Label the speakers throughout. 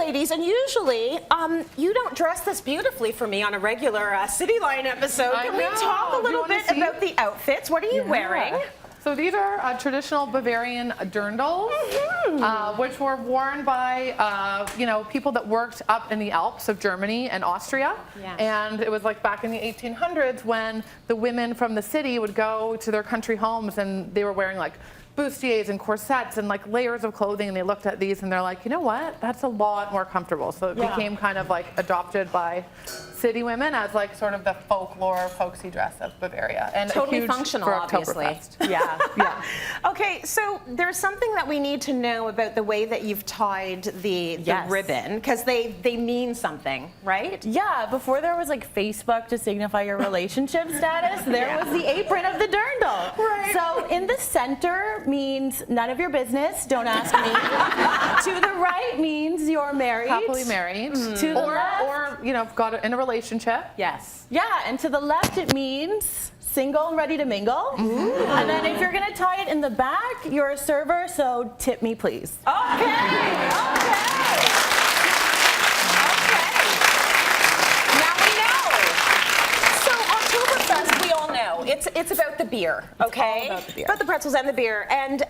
Speaker 1: ladies, and usually you don't dress this beautifully for me on a regular Cityline episode. Can we talk a little bit about the outfits? What are you wearing?
Speaker 2: So these are traditional Bavarian dirndls, which were worn by people that worked up in the Alps of Germany and Austria.
Speaker 1: Yes.
Speaker 2: And it was like back in the 1800s when the women from the city would go to their country homes and they were wearing like bustiers and corsets and like layers of clothing, and they looked at these and they're like, you know what, that's a lot more comfortable. So it became kind of like adopted by city women as like sort of the folklore, folksy dress of Bavaria. And
Speaker 1: totally
Speaker 2: huge
Speaker 1: functional,
Speaker 2: for
Speaker 1: obviously.
Speaker 2: Oktoberfest.
Speaker 1: Yeah. Okay, so there's something that we need to know about the way that you've tied the ribbon, because they mean something, right?
Speaker 3: Yeah, before there was like Facebook to signify your relationship status, there was the apron of the dirndl.
Speaker 1: Right.
Speaker 3: So in the center means none of your business, don't ask me. To the right means you're married.
Speaker 2: Happily married.
Speaker 3: To the left.
Speaker 2: Or got in a relationship.
Speaker 3: Yes. Yeah, and to the left it means single and ready to mingle. And then if you're gonna tie it in the back, you're a server, so tip me please.
Speaker 1: Okay. Now we know. So Oktoberfest, we all know, it's about the beer, okay?
Speaker 3: All about the beer.
Speaker 1: About the pretzels and the beer, and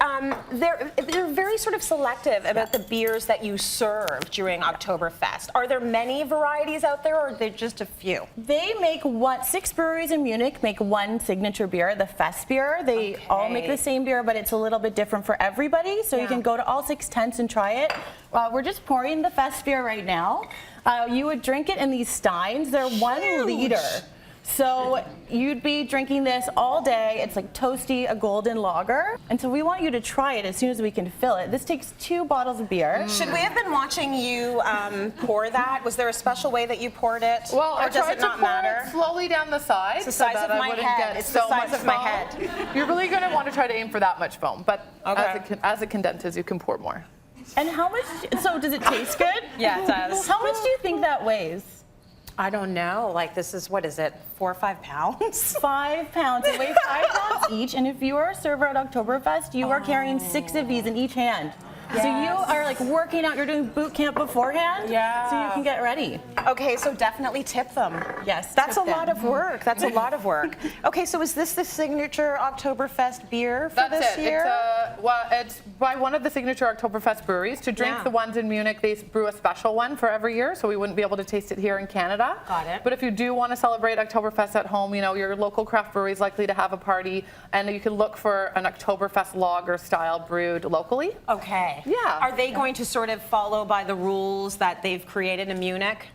Speaker 1: they're very sort of selective about the beers that you serve during Oktoberfest. Are there many varieties out there, or are there just a few?
Speaker 3: They make 6 breweries in Munich make one signature beer, the Fest beer. They all make the same beer, but it's a little bit different for everybody. So you can go to all 6 tents and try it. We're just pouring the Fest beer right now. You would drink it in these steins. They're 1 liter. So you'd be drinking this all day. It's like toasty, a golden lager. And so we want you to try it as soon as we can fill it. This takes 2 bottles of beer.
Speaker 1: Should we have been watching you pour that? Was there a special way that you poured it?
Speaker 2: Well,
Speaker 1: or
Speaker 2: I
Speaker 1: does
Speaker 2: tried
Speaker 1: it
Speaker 2: to
Speaker 1: not
Speaker 2: pour
Speaker 1: matter?
Speaker 2: it slowly down the side.
Speaker 1: It's the size of my head. It's the size of my head.
Speaker 2: You're really going to want to try to aim for that much foam, but as it condenses, you can pour more.
Speaker 3: And how much, so does it taste good?
Speaker 1: Yeah, it does.
Speaker 3: How much do you think that weighs?
Speaker 1: I don't know. Like, this is, what is it, 4 or 5 pounds?
Speaker 3: 5 pounds. They weigh 5 pounds each, and if you are a server at Oktoberfest, you are carrying 6 of these in each hand. Yes. So you are like working out, you're doing boot camp beforehand, so you can get ready.
Speaker 1: Okay, so definitely tip them.
Speaker 3: Yes.
Speaker 1: That's a lot of work. That's a lot of work. Okay, so is this the signature Oktoberfest beer for this year?
Speaker 2: It's by one of the signature Oktoberfest breweries. To drink the ones in Munich, they brew a special one for every year, so we wouldn't be able to taste it here in Canada.
Speaker 1: Got it.
Speaker 2: But if you do want to celebrate Oktoberfest at home, your local craft brewery is likely to have a party, and you can look for an Oktoberfest lager style brewed locally.
Speaker 1: Okay.
Speaker 2: Yeah.
Speaker 1: Are they going to sort of follow by the rules that they've created in Munich?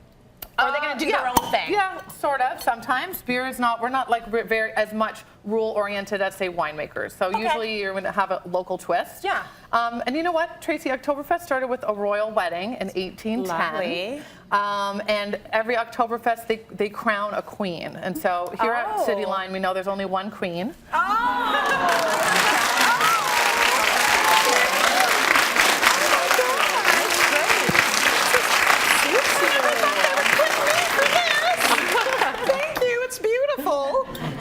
Speaker 1: Or are they going to do their own thing?
Speaker 2: Yeah, sort of. Sometimes beer is not. We're not like very as much rule oriented as say winemakers. So usually you're going to have a local twist.
Speaker 1: Yeah.
Speaker 2: And you know what, Tracy? Oktoberfest started with a royal wedding in 1810.
Speaker 1: Lovely.
Speaker 2: And every Oktoberfest they crown a queen. And so here at Cityline we know there's only one queen.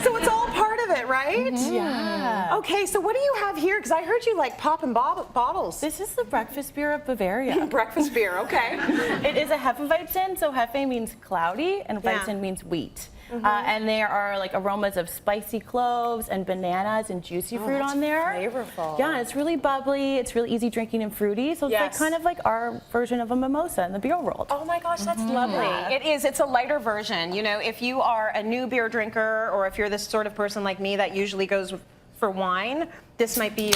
Speaker 1: So it's all part of it, right?
Speaker 3: Yeah.
Speaker 1: Okay, so what do you have here? Because I heard you like popping bottles.
Speaker 3: This is the breakfast beer of Bavaria.
Speaker 1: Breakfast beer, okay.
Speaker 3: It is a Hefeweizen, so Hefe means cloudy and Weizen means wheat. And there are like aromas of spicy cloves and bananas and juicy fruit on there.
Speaker 1: Flavorful.
Speaker 3: Yeah, it's really bubbly. It's really easy drinking and fruity. So it's like kind of like our version of a mimosa in the beer world.
Speaker 1: Oh my gosh, that's lovely. It is. It's a lighter version. You know, if you are a new beer drinker, or if you're this sort of person like me that usually goes for wine, this might be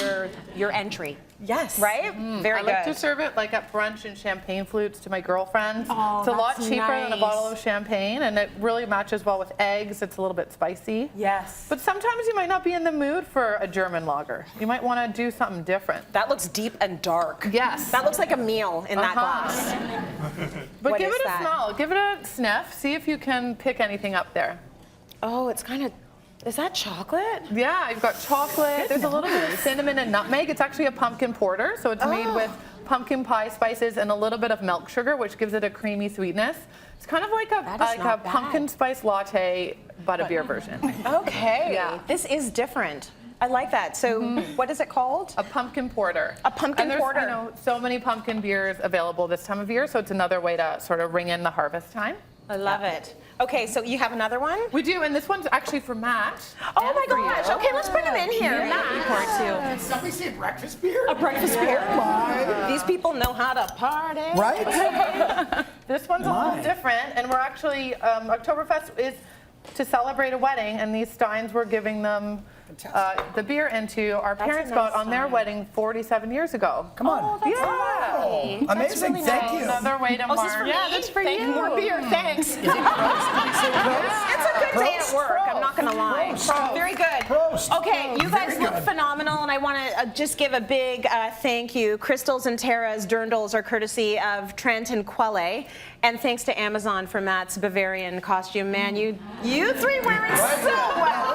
Speaker 1: your entry.
Speaker 3: Yes.
Speaker 1: Right? Very good.
Speaker 2: I like to serve it like at brunch in champagne flutes to my girlfriends.
Speaker 1: Oh,
Speaker 2: it's a lot
Speaker 1: that's
Speaker 2: cheaper than a
Speaker 1: nice.
Speaker 2: bottle of champagne, and it really matches well with eggs. It's a little bit spicy.
Speaker 1: Yes.
Speaker 2: But sometimes you might not be in the mood for a German lager. You might want to do something different.
Speaker 1: That looks deep and dark.
Speaker 2: Yes.
Speaker 1: That looks like a meal in that glass.
Speaker 2: But
Speaker 1: What
Speaker 2: give
Speaker 1: is
Speaker 2: it a
Speaker 1: that?
Speaker 2: smell. Give it a sniff. See if you can pick anything up there.
Speaker 1: Oh, it's kind of, is that chocolate?
Speaker 2: Yeah, you've got chocolate. There's a little bit of cinnamon and nutmeg. It's actually a pumpkin porter, so it's made with pumpkin pie spices and a little bit of milk sugar, which gives it a creamy sweetness. It's kind of like a pumpkin spice latte, but a beer version.
Speaker 1: Okay.
Speaker 2: Yeah.
Speaker 1: This is different. I like that. So what is it called?
Speaker 2: A pumpkin porter.
Speaker 1: A pumpkin
Speaker 2: and
Speaker 1: porter.
Speaker 2: there's, so many pumpkin beers available this time of year, so it's another way to sort of ring in the harvest time.
Speaker 1: I love it. Okay, so you have another one?
Speaker 2: We do, and this one's actually for Matt.
Speaker 1: Oh
Speaker 2: and
Speaker 1: my
Speaker 2: for
Speaker 1: gosh.
Speaker 2: you.
Speaker 1: Okay, let's bring him in here.
Speaker 4: Did somebody say breakfast beer?
Speaker 1: A breakfast beer.
Speaker 4: My.
Speaker 1: These people know how to party.
Speaker 4: Right?
Speaker 2: This one's a little different, and we're actually, Oktoberfest is to celebrate a wedding, and these steins we're giving them the beer into. Our parents got on their wedding 47 years ago.
Speaker 4: Come on.
Speaker 1: Oh, that's
Speaker 4: Oh, amazing.
Speaker 1: really
Speaker 4: Thank
Speaker 1: nice.
Speaker 4: you.
Speaker 2: Another way to
Speaker 1: Oh, is this
Speaker 2: mark.
Speaker 1: for me?
Speaker 2: Yeah, that's for
Speaker 1: Thank
Speaker 2: you.
Speaker 1: More beer, thanks.
Speaker 4: Is it Prost? Did you say Prost?
Speaker 1: It's a good day at work, I'm not gonna lie.
Speaker 4: Prost.
Speaker 1: Very good.
Speaker 4: Prost.
Speaker 1: Okay, you guys
Speaker 4: Very
Speaker 1: look
Speaker 4: good.
Speaker 1: phenomenal, and I want to just give a big thank you. Crystal's and Tara's dirndls are courtesy of Trent and Quelle, and thanks to Amazon for Matt's Bavarian costume. Man, you three wearing so well.